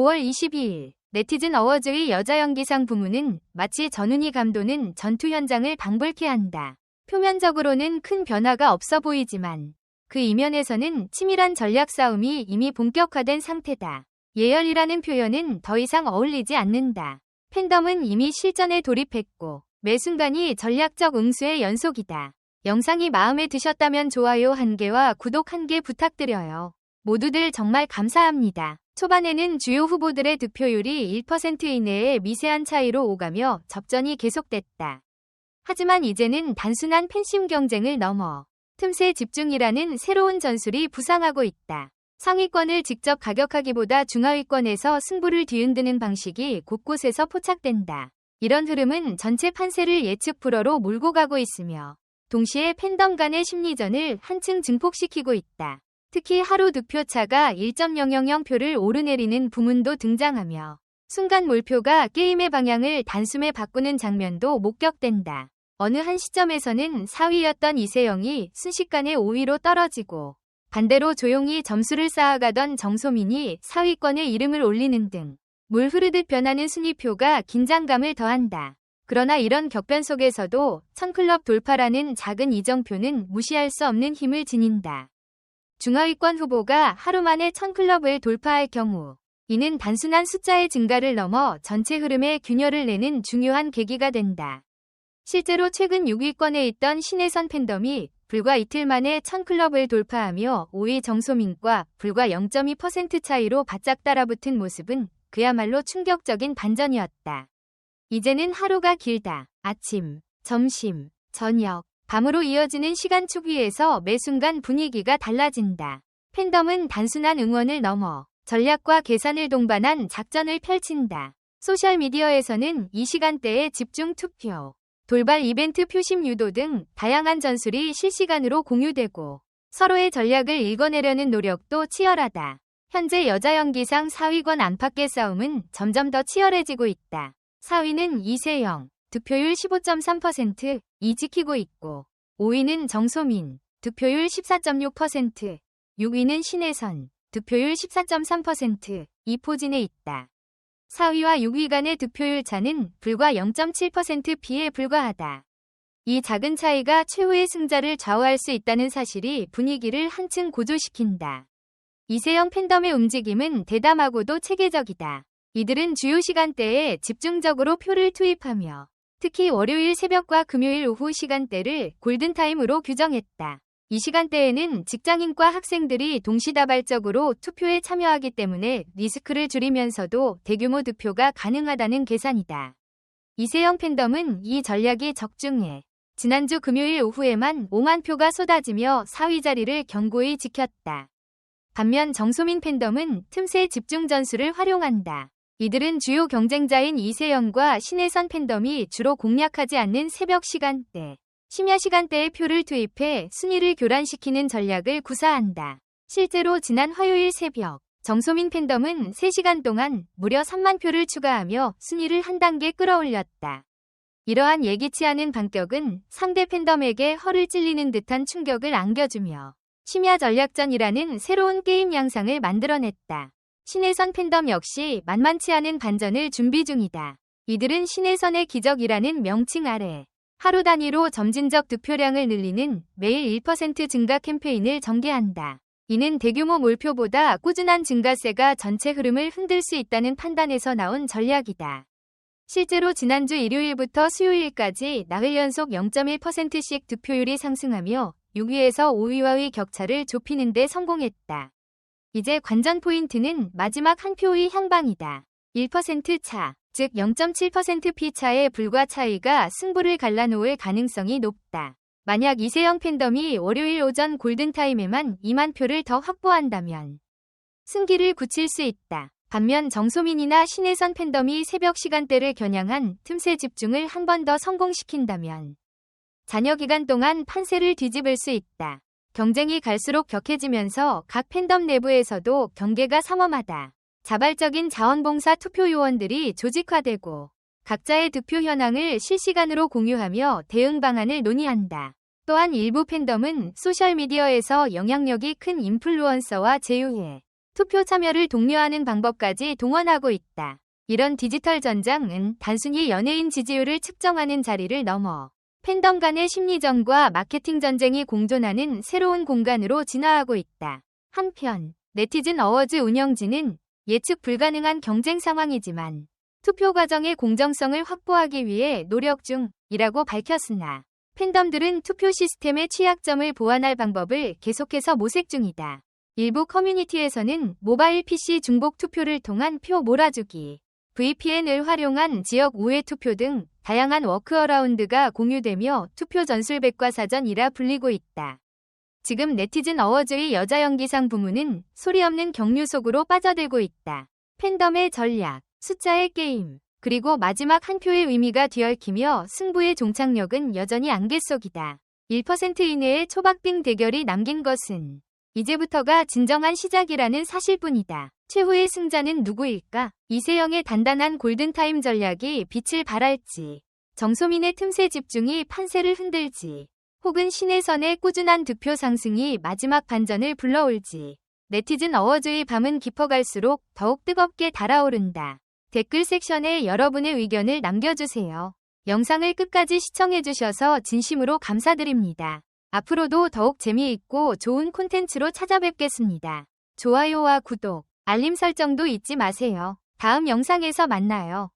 5월 22일 네티즌 어워즈의 여자연기상 부문은 마치 전훈이 감도는 전투 현장을 방불케 한다. 표면적으로는 큰 변화가 없어 보이지만 그 이면에서는 치밀한 전략 싸움이 이미 본격화된 상태다. 예열이라는 표현은 더 이상 어울리지 않는다. 팬덤은 이미 실전에 돌입했고 매 순간이 전략적 응수의 연속이다. 영상이 마음에 드셨다면 좋아요 1개와 구독 1개 부탁드려요. 모두들 정말 감사합니다. 초반에는 주요 후보들의 득표율이 1% 이내의 미세한 차이로 오가며 접전이 계속됐다. 하지만 이제는 단순한 팬심 경쟁을 넘어 틈새 집중이라는 새로운 전술이 부상하고 있다. 상위권을 직접 가격하기보다 중하위권에서 승부를 뒤흔드는 방식이 곳곳에서 포착된다. 이런 흐름은 전체 판세를 예측 불허로 몰고 가고 있으며 동시에 팬덤 간의 심리전을 한층 증폭시키고 있다. 특히 하루 득표차가 1.000표를 오르내리는 부문도 등장하며 순간 몰표가 게임의 방향을 단숨에 바꾸는 장면도 목격된다. 어느 한 시점에서는 4위였던 이세영이 순식간에 5위로 떨어지고 반대로 조용히 점수를 쌓아가던 정소민이 4위권에 이름을 올리는 등 물 흐르듯 변하는 순위표가 긴장감을 더한다. 그러나 이런 격변 속에서도 1000클럽 돌파라는 작은 이정표는 무시할 수 없는 힘을 지닌다. 중하위권 후보가 하루 만에 1000클럽을 돌파할 경우 이는 단순한 숫자의 증가를 넘어 전체 흐름에 균열을 내는 중요한 계기가 된다. 실제로 최근 6위권에 있던 신혜선 팬덤이 불과 이틀 만에 1000클럽을 돌파하며 5위 정소민과 불과 0.2% 차이로 바짝 따라붙은 모습은 그야말로 충격적인 반전이었다. 이제는 하루가 길다. 아침, 점심, 저녁, 밤으로 이어지는 시간축 위에서 매 순간 분위기가 달라진다. 팬덤은 단순한 응원을 넘어 전략과 계산을 동반한 작전을 펼친다. 소셜미디어에서는 이 시간대에 집중 투표, 돌발 이벤트 표심 유도 등 다양한 전술이 실시간으로 공유되고 서로의 전략을 읽어내려는 노력도 치열하다. 현재 여자연기상 4위권 안팎의 싸움은 점점 더 치열해지고 있다. 4위는 이세영, 득표율 15.3%이 지키고 있고 5위는 정소민, 득표율 14.6%, 6위는 신혜선, 득표율 14.3%이 포진해 있다. 4위와 6위 간의 득표율 차는 불과 0.7%피에 불과하다. 이 작은 차이가 최후의 승자를 좌우할 수 있다는 사실이 분위기를 한층 고조시킨다. 이세영 팬덤의 움직임은 대담하고도 체계적이다. 이들은 주요 시간대에 집중적으로 표를 투입하며 특히 월요일 새벽과 금요일 오후 시간대를 골든타임으로 규정했다. 이 시간대에는 직장인과 학생들이 동시다발적으로 투표에 참여하기 때문에 리스크를 줄이면서도 대규모 득표가 가능하다는 계산이다. 이세영 팬덤은 이 전략이 적중해 지난주 금요일 오후에만 5만 표가 쏟아지며 4위 자리를 견고히 지켰다. 반면 정소민 팬덤은 틈새 집중 전술을 활용한다. 이들은 주요 경쟁자인 이세영과 신혜선 팬덤이 주로 공략하지 않는 새벽 시간대, 심야 시간대에 표를 투입해 순위를 교란시키는 전략을 구사한다. 실제로 지난 화요일 새벽, 정소민 팬덤은 3시간 동안 무려 3만 표를 추가하며 순위를 한 단계 끌어올렸다. 이러한 예기치 않은 반격은 상대 팬덤에게 허를 찔리는 듯한 충격을 안겨주며 심야 전략전이라는 새로운 게임 양상을 만들어냈다. 신혜선 팬덤 역시 만만치 않은 반전을 준비 중이다. 이들은 신혜선의 기적이라는 명칭 아래 하루 단위로 점진적 득표량을 늘리는 매일 1% 증가 캠페인을 전개한다. 이는 대규모 몰표보다 꾸준한 증가세가 전체 흐름을 흔들 수 있다는 판단에서 나온 전략이다. 실제로 지난주 일요일부터 수요일까지 나흘 연속 0.1%씩 득표율이 상승하며 6위에서 5위와의 격차를 좁히는 데 성공했다. 이제 관전 포인트는 마지막 한 표의 향방이다. 1% 차, 즉 0.7%피 차의 불과 차이가 승부를 갈라놓을 가능성이 높다. 만약 이세영 팬덤이 월요일 오전 골든타임에만 2만 표를 더 확보한다면 승기를 굳힐 수 있다. 반면 정소민이나 신혜선 팬덤이 새벽 시간대를 겨냥한 틈새 집중을 한 번 더 성공시킨다면 잔여 기간 동안 판세를 뒤집을 수 있다. 경쟁이 갈수록 격해지면서 각 팬덤 내부에서도 경계가 삼엄하다. 자발적인 자원봉사 투표 요원들이 조직화되고 각자의 득표 현황을 실시간으로 공유하며 대응 방안을 논의한다. 또한 일부 팬덤은 소셜미디어에서 영향력이 큰 인플루언서와 제휴해 투표 참여를 독려하는 방법까지 동원하고 있다. 이런 디지털 전장은 단순히 연예인 지지율을 측정하는 자리를 넘어 팬덤 간의 심리전과 마케팅 전쟁이 공존하는 새로운 공간으로 진화하고 있다. 한편 네티즌 어워즈 운영진은 예측 불가능한 경쟁 상황이지만 투표 과정의 공정성을 확보하기 위해 노력 중이라고 밝혔으나 팬덤들은 투표 시스템의 취약점을 보완할 방법을 계속해서 모색 중이다. 일부 커뮤니티에서는 모바일 PC 중복 투표를 통한 표 몰아주기, VPN을 활용한 지역 우회 투표 등 다양한 워크어라운드가 공유되며 투표 전술 백과사전이라 불리고 있다. 지금 네티즌 어워즈의 여자 연기상 부문은 소리 없는 경류 속으로 빠져들고 있다. 팬덤의 전략, 숫자의 게임, 그리고 마지막 한 표의 의미가 뒤얽히며 승부의 종착역은 여전히 안개 속이다. 1% 이내의 초박빙 대결이 남긴 것은 이제부터가 진정한 시작이라는 사실뿐이다. 최후의 승자는 누구일까? 이세영의 단단한 골든타임 전략이 빛을 발할지, 정소민의 틈새 집중이 판세를 흔들지, 혹은 신혜선의 꾸준한 득표 상승이 마지막 반전을 불러올지. 네티즌 어워즈의 밤은 깊어갈수록 더욱 뜨겁게 달아오른다. 댓글 섹션에 여러분의 의견을 남겨주세요. 영상을 끝까지 시청해주셔서 진심으로 감사드립니다. 앞으로도 더욱 재미있고 좋은 콘텐츠로 찾아뵙겠습니다. 좋아요와 구독, 알림 설정도 잊지 마세요. 다음 영상에서 만나요.